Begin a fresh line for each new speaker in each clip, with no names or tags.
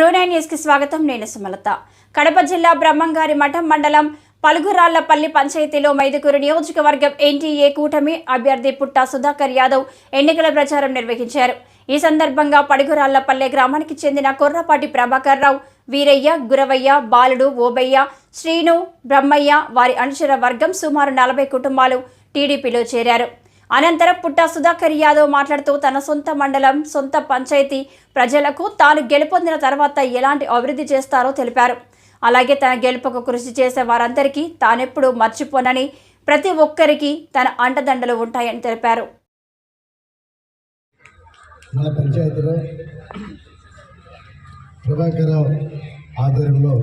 ట్రూ9 news కి స్వాగతం. నేను సుమలత. కడప జిల్లా బ్రహ్మంగారి మఠం మండలం పలుగురాళ్లపల్లి పంచాయతీలో మైదుకూరు నియోజకవర్గం ఎన్టీఏ కూటమి అభ్యర్థి పుట్టా సుధాకర్ యాదవ్ ఎన్నికల ప్రచారం నిర్వహించారు. ఈ సందర్భంగా పలుగురాళ్లపల్లె గ్రామానికి చెందిన కొర్రపాటి ప్రభాకర్ రావు, వీరయ్య, గురవయ్య, బాలుడు, ఓబయ్య, శ్రీను, బ్రహ్మయ్య వారి అనుచర వర్గం సుమారు 40 కుటుంబాలు టీడీపీలో చేరారు. అనంతరం పుట్టా సుధాకర్ యాదవ్ మాట్లాడుతూ తన సొంత మండలం, సొంత పంచాయతీ ప్రజలకు తాను గెలుపొందిన తర్వాత ఎలాంటి అభివృద్ధి చేస్తారో తెలిపారు. అలాగే తన గెలుపుకు కృషి చేసే వారందరికీ తానెప్పుడు మర్చిపోనని, ప్రతి ఒక్కరికి తన అండదండలు ఉంటాయని తెలిపారు.
మన పంచాయతీలో ప్రభాకర్ రావు ఆధ్వర్యంలో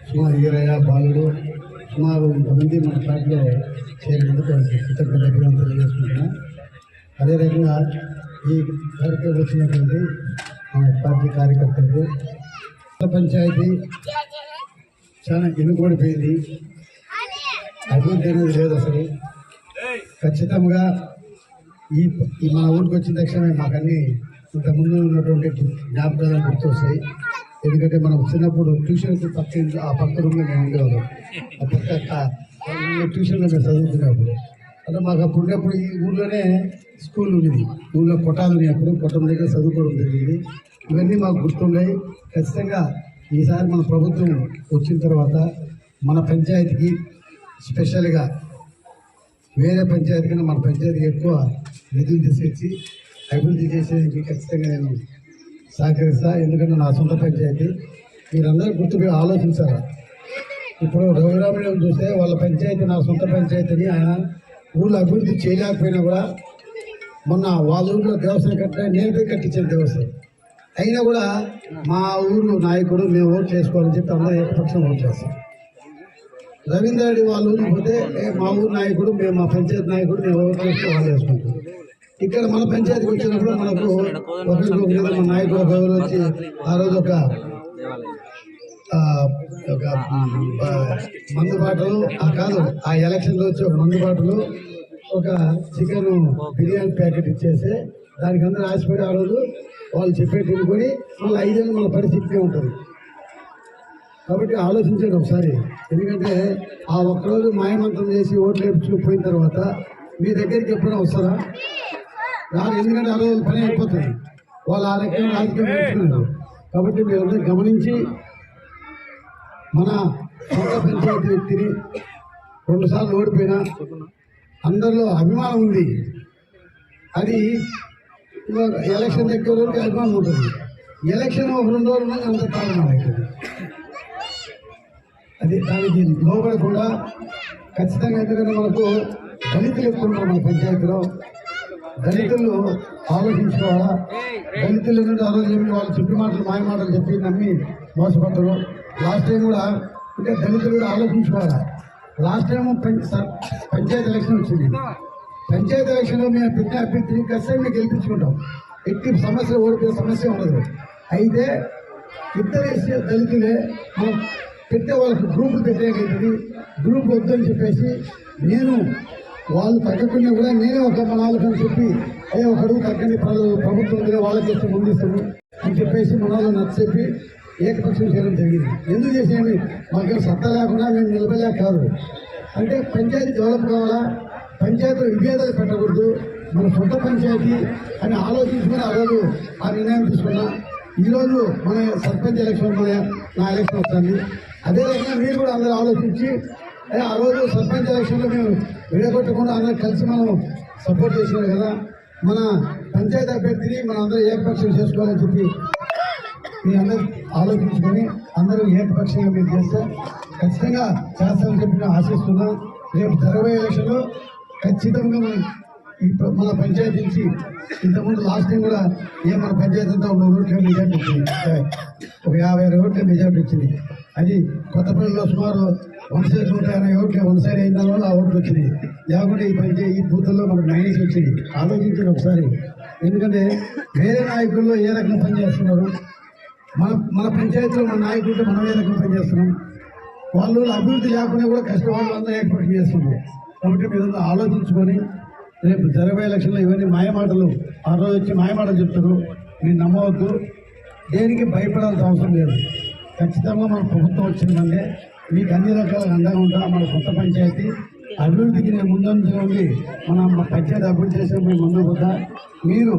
సుమారు 20 బాలుడు సుమారు ఇంతమంది మన పార్టీలో చేరినందుకు కృతజ్ఞతలు తెలియజేసుకుంటున్నాం. అదే రకంగా ఈ కార్యక్రమం వచ్చినటువంటి మన పార్టీ కార్యకర్తలకు పంచాయతీ చాలా ఎన్నుకోడిపోయింది. అభివృద్ధి అనేది లేదు అసలు. ఖచ్చితంగా ఈ మన ఊరికి వచ్చిన తక్షణమే మాకన్నీ ఇంతకుముందు ఉన్నటువంటి జ్ఞాపకాలను గుర్తొస్తాయి. ఎందుకంటే మనం చిన్నప్పుడు ట్యూషన్కి ఆ పక్క రూమ్లో మేము ఉండేవాళ్ళం. ఆ పక్క ట్యూషన్లో మేము చదువుకునేప్పుడు అంటే మాకు అప్పుడు ఉన్నప్పుడు ఈ ఊళ్ళోనే స్కూల్ ఉండేది. ఊళ్ళో కొట్టాలు అప్పుడు కొట్టం దగ్గర చదువుకోవడం జరిగింది. ఇవన్నీ మాకు గుర్తున్నాయి. ఖచ్చితంగా ఈసారి మన ప్రభుత్వం వచ్చిన తర్వాత మన పంచాయతీకి స్పెషల్గా వేరే పంచాయతీ కన్నా మన పంచాయతీకి ఎక్కువ నిధులు తీసుకొచ్చి అభివృద్ధి చేసేందుకు ఖచ్చితంగా నేను సహకరిస్తా. ఎందుకంటే నా సొంత పంచాయతీ. మీరందరూ గుర్తుగా ఆలోచించారా? ఇప్పుడు రఘురామయ్య చూస్తే వాళ్ళ పంచాయతీ నా సొంత పంచాయతీని ఆయన ఊళ్ళో అభివృద్ధి చేయలేకపోయినా కూడా మొన్న వాళ్ళ ఊళ్ళో దేవస్థానం కట్టినా నేను కట్టించిన దేవస్థానం అయినా కూడా మా ఊరు నాయకుడు మేము ఓటు చేసుకోవాలని చెప్పి అందరూ ఏకపక్షం ఓటు చేస్తాం. రవీంద్ర రెడ్డి వాళ్ళ ఊరికి పోతే మా ఊరు నాయకుడు మేము మా పంచాయతీ నాయకుడు మేము ఓటు చేస్తే వాళ్ళు చేసుకుంటాం. ఇక్కడ మన పంచాయతీకి వచ్చినప్పుడు మనకు ఒకరికి మన నాయకుడు ఒకరు వచ్చి ఆ రోజు ఒక మందుబాటలు కాదు ఆ ఎలక్షన్లో వచ్చి ఒక మందుబాటలు ఒక చికెన్ బిర్యానీ ప్యాకెట్ ఇచ్చేస్తే దానికి అందరూ ఆశపడి ఆ రోజు వాళ్ళు చెప్పేది తినుకొని మళ్ళీ 5 ఏళ్ళు మన పరిస్థితిగా ఉంటుంది. కాబట్టి ఆలోచించండి ఒకసారి. ఎందుకంటే ఆ ఒక్కరోజు మాయమంత్రం చేసి ఓట్లు వేయించుకుని పోయిన తర్వాత మీ దగ్గరికి ఎప్పుడైనా వస్తారా? రాదు. ఎందుకంటే ఆ రోజు పని అయిపోతుంది. వాళ్ళు ఆ రకంగా రాజకీయం నేర్చుకున్నారు. కాబట్టి మీరందరూ గమనించి మన సొంత పంచాయతీ వ్యక్తిని 2 సార్లు ఓడిపోయినా అందరిలో అభిమానం ఉంది. అది ఎలక్షన్ దగ్గర వరకు అభిమానం ఉంటుంది. ఎలక్షన్ ఒక 2 రోజులు ఉన్నది అంత కారణం అవుతుంది. అది దానికి లోపడకుండా ఖచ్చితంగా. ఎందుకంటే మనకు దళితులు ఎక్కువ ఉంటారు మన పంచాయతీలో. దళితులు ఆలోచించుకోవాలా. దళితుల నుండి ఆ రోజు వాళ్ళు చుట్టూ మాటలు మాయ మాటలు చెప్పి నమ్మి మోసపడతారు. లాస్ట్ టైం కూడా అంటే దళితులు కూడా ఆలోచించుకోవాలా. లాస్ట్ టైం పంచాయతీ ఎలక్షన్ వచ్చింది. పంచాయతీ ఎలక్షన్లో మేము పెట్టిన అభ్యర్థిని ఖచ్చితంగా గెలిపించుకుంటాం. ఎట్టి సమస్య ఓడిపోయే సమస్య ఉండదు. అయితే ఇద్దరు దళితులే మనం పెట్టే వాళ్ళకి గ్రూపులు పెట్టేది. గ్రూప్ వద్దని చెప్పేసి నేను వాళ్ళు తగ్గకుండా కూడా నేనే ఒక మన వాళ్ళకని చెప్పి ఒకడు తగ్గని ప్రభుత్వం మీద వాళ్ళకి చేస్తే ముందిస్తుంది అని చెప్పేసి మన వాళ్ళు నచ్చచెప్పి ఏకపక్షం చేయడం జరిగింది. ఎందుకు చేసేది? మాకేం సత్తా లేకుండా మేము నిలబడలేక కాదు. అంటే పంచాయతీ డెవలప్ కావాలా, పంచాయతీలో విభేదాలు పెట్టకూడదు, మన సొంత పంచాయతీ అని ఆలోచించుకొని ఆ రోజు ఆ నిర్ణయం తీసుకున్నా. ఈరోజు మన సర్పంచ్ ఎలక్షన్ నా ఎలక్షన్ వస్తుంది. అదే రకంగా మీరు కూడా అందరూ ఆలోచించి ఆ రోజు సర్పంచ్ ఎలక్షన్లో మేము విడగొట్టకుండా అందరూ కలిసి మనం సపోర్ట్ చేసినారు కదా. మన పంచాయతీ అభ్యర్థిని మనం అందరూ ఏకపక్షం చేసుకోవాలని చెప్పి మీ అందరూ ఆలోచించుకొని అందరూ ఏకపక్షంగా మీరు చేస్తే ఖచ్చితంగా చేస్తామని చెప్పి నేను ఆశిస్తున్నాం. రేపు జరగబోయే ఎలక్షన్లో ఖచ్చితంగా మన పంచాయతీ నుంచి ఇంతకుముందు లాస్ట్ టైం కూడా మన పంచాయతీ అంతా 100 ఓట్ల మెజార్టీ వచ్చింది. ఒక 50 ఓట్ల మెజార్టీ వచ్చింది. అది కొత్తపల్లిలో సుమారు 150 ఓట్లు 1 సైడ్ అయిన తర్వాత ఆ ఓట్లు వచ్చినాయి. లేకుంటే ఈ బూతుల్లో మనకు 90 వచ్చింది. ఆలోచించండి ఒకసారి. ఎందుకంటే వేరే నాయకుల్లో ఏ రకంగా పనిచేస్తున్నారు, మన పంచాయతీలో మన నాయకులతో మనం ఏ రకంగా పనిచేస్తున్నాం. వాళ్ళు అభివృద్ధి లేకుండా కూడా కష్టవాళ్ళు అందరూ ఏర్పాటు చేస్తున్నారు. కాబట్టి మీరు ఆలోచించుకొని రేపు జరగబోయే ఎలక్షన్లో ఇవన్నీ మాయమాటలు ఆ రోజు వచ్చి మాయమాటలు చెప్తారు. మీరు నమ్మవద్దు. దేనికి భయపడాల్సిన అవసరం లేదు. ఖచ్చితంగా మన ప్రభుత్వం వచ్చిందంటే మీకు అన్ని రకాలుగా అండగా ఉంటా. మన కొత్త పంచాయతీ అభివృద్ధికి నేను ముందంజలో ఉండి మనం పంచాయతీ అభివృద్ధి చేసిన మీ ముందు పోతా. మీరు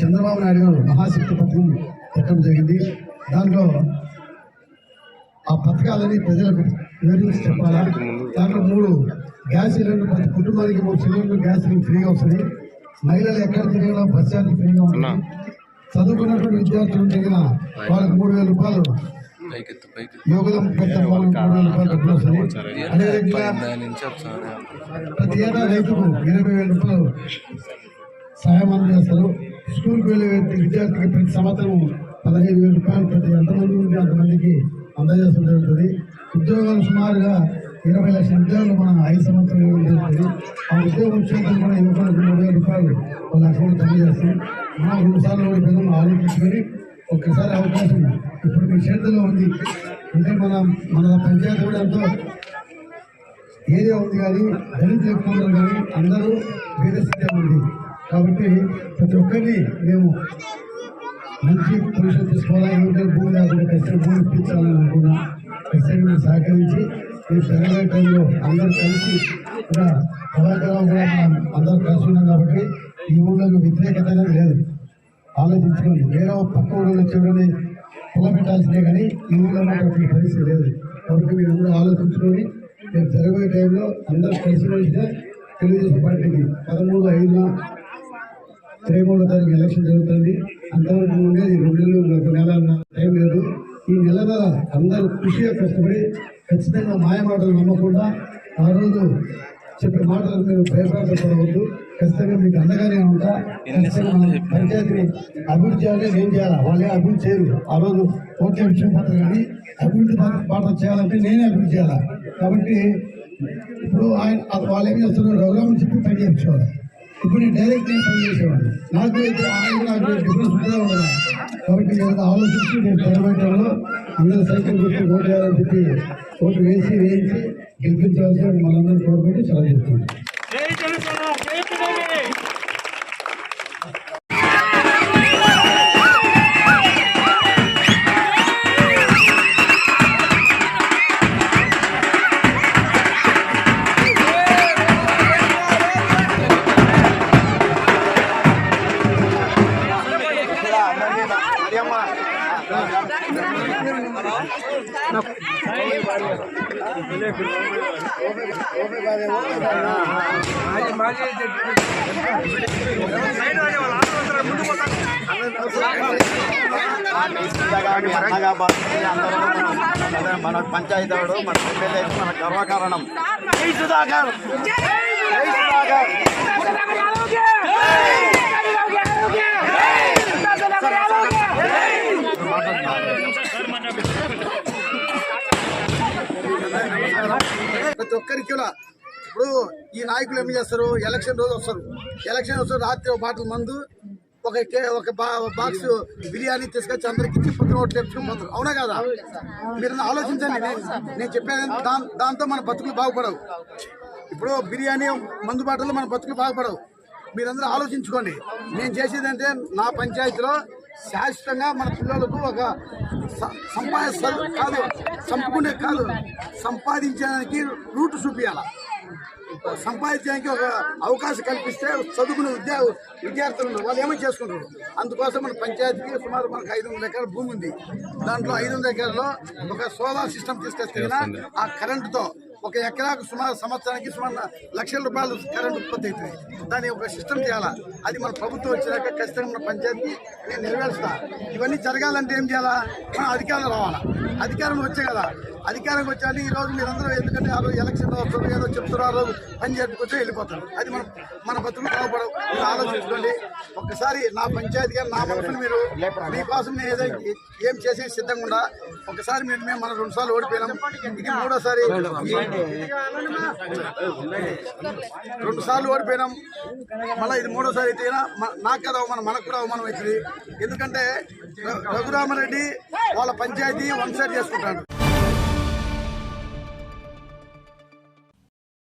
చంద్రబాబు నాయుడు గారు మహాశక్తి పథకం పెట్టడం జరిగింది. దాంట్లో ఆ పథకాలని ప్రజలకు వివరించి చెప్పాలా. దాంట్లో 3 గ్యాస్ సిలిండర్, ప్రతి కుటుంబానికి 3 సిలిండర్ గ్యాస్ సిలిండర్ ఫ్రీగా వస్తుంది. మహిళలు ఎక్కడ తిరిగినా బస్ ఛార్జ్ ఫ్రీగా ఉంటుంది. చదువుకున్నటువంటి విద్యార్థులు తిరిగిన వాళ్ళకి 3,000 రూపాయలు యోగం పెద్ద వాళ్ళకి 3,000 రూపాయలు డబ్బులు వస్తుంది. అదేవిధంగా ప్రతి ఏటా రైతుకు 20,000 రూపాయలు సహాయం అందజేస్తారు. స్కూల్కి వెళ్ళే విద్యార్థికి ప్రతి సంవత్సరం 15,000 రూపాయలు ప్రతి ఎంతమంది ఉంటే అంతమందికి అందజేస్తూ జరుగుతుంది. ఉద్యోగాలు సుమారుగా 20 లక్షల ఉద్యోగాలు మనం 5 సంవత్సరాలు జరుగుతుంది. ఆ ఉద్యోగం క్షేత్రం కూడా యువకులకు 3,000 రూపాయలు వాళ్ళ అకౌంట్ జమ చేస్తాం. మనం 2 సార్లు ఓడిపోయినాం. ఆలోచించుకొని ఒక్కసారి అవకాశం ఇప్పుడు మీ చేతుల్లో ఉంది. అంటే మన పంచాయతీ కూడా ఎంతో ఏరియా ఉంది, కానీ దళితులు ఎక్కువ ఉన్నారు, కానీ అందరూ వేరే స్థితి ఉంది. కాబట్టి ప్రతి ఒక్కరిని మేము మంచి పొజిషన్ తీసుకోవాలి. ఏమిటంటే భూమి లేకుండా ఖచ్చితంగా భూమి ఇప్పించాలని అనుకున్నాం. ఖచ్చితంగా సహకరించి ఈ తెలంగాణ టైంలో అందరూ కలిసి కూడా కళాకాలం కూడా మనం అందరూ కలిసి ఉన్నాం. కాబట్టి ఈ ఊళ్ళో వ్యతిరేకత అనేది లేదు. ఆలోచించుకోండి. వేరే పక్క ఊళ్ళో చివరిని కులబెట్టాల్సిందే, కానీ ఈ ఊళ్ళో మాత్రం పరిస్థితి లేదు. కాబట్టి మీరు అందరూ ఆలోచించుకొని రేపు జరగబోయే టైంలో అందరూ కలిసి వెళ్తే తెలుగుదేశం పార్టీకి 13/5 23వ తారీఖు ఎలక్షన్ జరుగుతుంది. అంతవరకు ఉండేది 2 నెలలు, 1 నెల టైం లేదు. ఈ నెల అందరూ కృషిగా కష్టపడి ఖచ్చితంగా మాయ మాటలు నమ్మకుండా ఆ రోజు చెప్పే మాటలు మీరు భయపడవద్దు. ఖచ్చితంగా మీకు అండగానే ఉంటా. ఖచ్చితంగా పంచాయతీని అభివృద్ధి చేయాలి. నేను చేయాలా, వాళ్ళే అభివృద్ధి చేయరు. ఆ రోజు ఓకే విషయం పత్రం, కానీ అభివృద్ధి పాట చేయాలంటే నేనే అభివృద్ధి చేయాలా. కాబట్టి ఇప్పుడు వాళ్ళు ఏం చేస్తున్నారు, రఘురామని చెప్పి పని చేయించేవాళ్ళు. ఇప్పుడు నేను డైరెక్ట్ పని చేసేవాడు. నాకు నాకు డిఫరెన్స్ ఉంటుందా ఉండదా. కాబట్టి నేను ఆలోచించి నేను తెరవేయడంలో అందరూ సైకిల్ గుర్తు ఓటు వేయాలని చెప్పి ఓటు వేయించి గెలిపించాల్సిన మనందరూ కోరుకుంటూ సెలవు చేస్తున్నాను.
మన పంచాయతీ మన ఎమ్మెల్యే మన గర్వకారణం. సుధాకర్
ప్రతి ఒక్కరికి కూడా ఇప్పుడు ఈ నాయకులు ఏం చేస్తారు, ఎలక్షన్ రోజు వస్తారు. ఎలక్షన్ వస్తారు, రాత్రి ఒక బాటిల్ మందు, ఒక బాక్స్ బిర్యానీ తీసుకొచ్చి అందరికి ఇచ్చి పొద్దున ఓట్లు తెచ్చుకుని పోతారు. అవునా కదా? మీరు ఆలోచించండి. నేను చెప్పేది దాంతో మన బతుకులు బాగుపడవు. ఇప్పుడు బిర్యానీ మందు బాటల్లో మన బతుకులు బాగుపడవు. మీరందరూ ఆలోచించుకోండి. నేను చేసేది అంటే నా పంచాయతీలో శాశ్వతంగా మన పిల్లలకు ఒక సంపాదించడానికి రూట్ చూపించాల. సంపాదించడానికి ఒక అవకాశం కల్పిస్తే చదువుకునే విద్యార్థులు వాళ్ళు ఏమో చేసుకుంటారు. అందుకోసం మన పంచాయతీకి సుమారు మనకు 500 ఎకరాల భూమి ఉంది. దాంట్లో 500 ఎకరాల్లో ఒక సోలార్ సిస్టమ్ తీసుకొస్తే ఆ కరెంటుతో ఒక ఎకరాకు సుమారు సంవత్సరానికి సుమారు లక్షల రూపాయలు కరెంట్ ఉత్పత్తి అవుతుంది. దాన్ని ఒక సిస్టమ్ చేయాలా. అది మన ప్రభుత్వం వచ్చినాక ఖచ్చితంగా మన పంచాయతీ నేను నెరవేరుస్తా. ఇవన్నీ జరగాలంటే ఏం చేయాలా, మన అధికారం రావాలా. అధికారం వచ్చే కదా, అధికారం వచ్చాలి. ఈ రోజు మీరందరూ ఎందుకంటే ఆ రోజు ఎలక్షన్ వస్తారు, ఏదో చెప్తారు, ఆ రోజు పని చేయకపోతే వెళ్ళిపోతారు. అది మన బతుకులు బాగుపడవు. మీరు ఆలోచించుకోండి. ఒక్కసారి నా పంచాయతీగా నా మనసులు మీరు మీకోసం నేను ఏదైనా ఏం చేసే సిద్ధంగా ఉండా. ఒకసారి మేము మన 2 సార్లు ఓడిపోయినాం. ఇది 3వ సారి. 2 సార్లు ఓడిపోయినాం. మళ్ళీ ఇది 3వ సారి అయితే నాకు కదా మనకు కూడా అవమానం అవుతుంది. ఎందుకంటే రఘురామరెడ్డి వాళ్ళ పంచాయతీ 1 సైడ్ చేసుకుంటాడు.